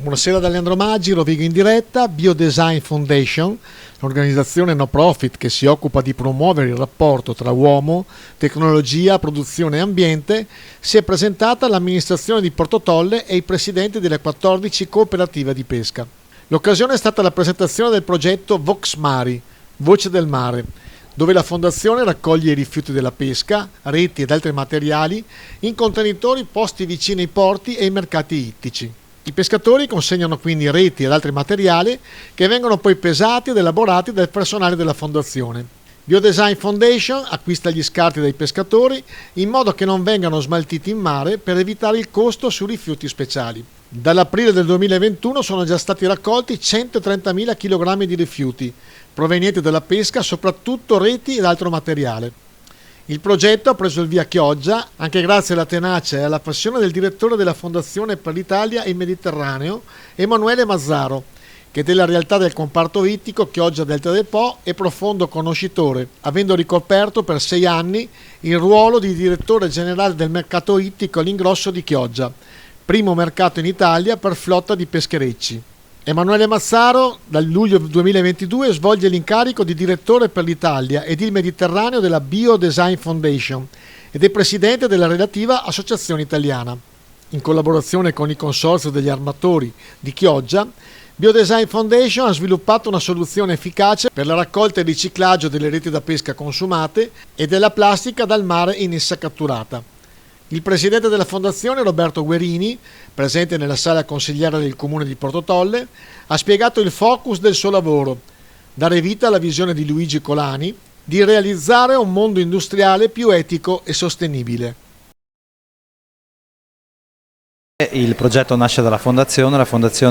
Buonasera da Leandro Maggi, Rovigo in diretta. Biodesign Foundation, l'organizzazione no profit che si occupa di promuovere il rapporto tra uomo, tecnologia, produzione e ambiente, si è presentata all'amministrazione di Porto Tolle e ai presidenti delle 14 cooperative di pesca. L'occasione è stata la presentazione del progetto Vox Mari, Voce del Mare, dove la fondazione raccoglie i rifiuti della pesca, reti ed altri materiali in contenitori posti vicino ai porti e ai mercati ittici. I pescatori consegnano quindi reti ed altri materiali che vengono poi pesati ed elaborati dal personale della fondazione. Biodesign Foundation acquista gli scarti dai pescatori in modo che non vengano smaltiti in mare per evitare il costo su rifiuti speciali. Dall'aprile del 2021 sono già stati raccolti 130.000 kg di rifiuti provenienti dalla pesca, soprattutto reti ed altro materiale. Il progetto ha preso il via a Chioggia anche grazie alla tenacia e alla passione del direttore della Fondazione per l'Italia e il Mediterraneo, Emanuele Mazzaro, che della realtà del comparto ittico Chioggia Delta del Po è profondo conoscitore, avendo ricoperto per 6 anni il ruolo di direttore generale del mercato ittico all'ingrosso di Chioggia, primo mercato in Italia per flotta di pescherecci. Emanuele Mazzaro dal luglio 2022 svolge l'incarico di direttore per l'Italia ed il Mediterraneo della Biodesign Foundation ed è presidente della relativa associazione italiana. In collaborazione con il Consorzio degli Armatori di Chioggia, Biodesign Foundation ha sviluppato una soluzione efficace per la raccolta e il riciclaggio delle reti da pesca consumate e della plastica dal mare in essa catturata. Il presidente della fondazione, Roberto Guerini, presente nella sala consigliare del comune di Porto Tolle, ha spiegato il focus del suo lavoro: dare vita alla visione di Luigi Colani di realizzare un mondo industriale più etico e sostenibile. Il progetto nasce dalla fondazione,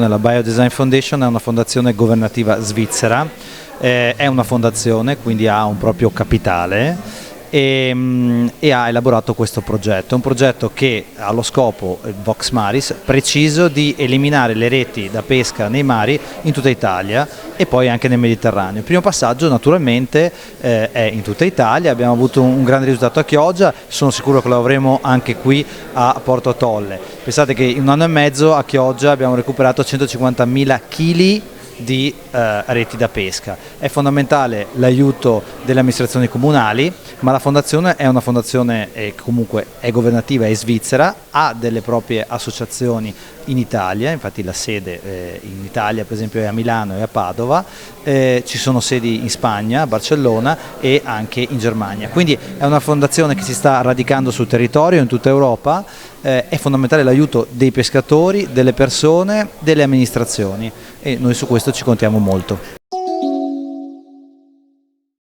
la Biodesign Foundation è una fondazione governativa svizzera, è una fondazione, quindi ha un proprio capitale e ha elaborato questo progetto. È un progetto che ha lo scopo, Vox Maris, preciso di eliminare le reti da pesca nei mari in tutta Italia e poi anche nel Mediterraneo. Il primo passaggio naturalmente è in tutta Italia, abbiamo avuto un grande risultato a Chioggia, sono sicuro che lo avremo anche qui a Porto Tolle. Pensate che in un anno e mezzo a Chioggia abbiamo recuperato 150.000 kg di reti da pesca. È fondamentale l'aiuto delle amministrazioni comunali, ma la fondazione è una fondazione comunque è governativa, è svizzera, ha delle proprie associazioni in Italia, infatti la sede in Italia per esempio è a Milano e a Padova, ci sono sedi in Spagna, a Barcellona e anche in Germania, quindi è una fondazione che si sta radicando sul territorio in tutta Europa. È fondamentale l'aiuto dei pescatori, delle persone, delle amministrazioni e noi su questo ci contiamo molto.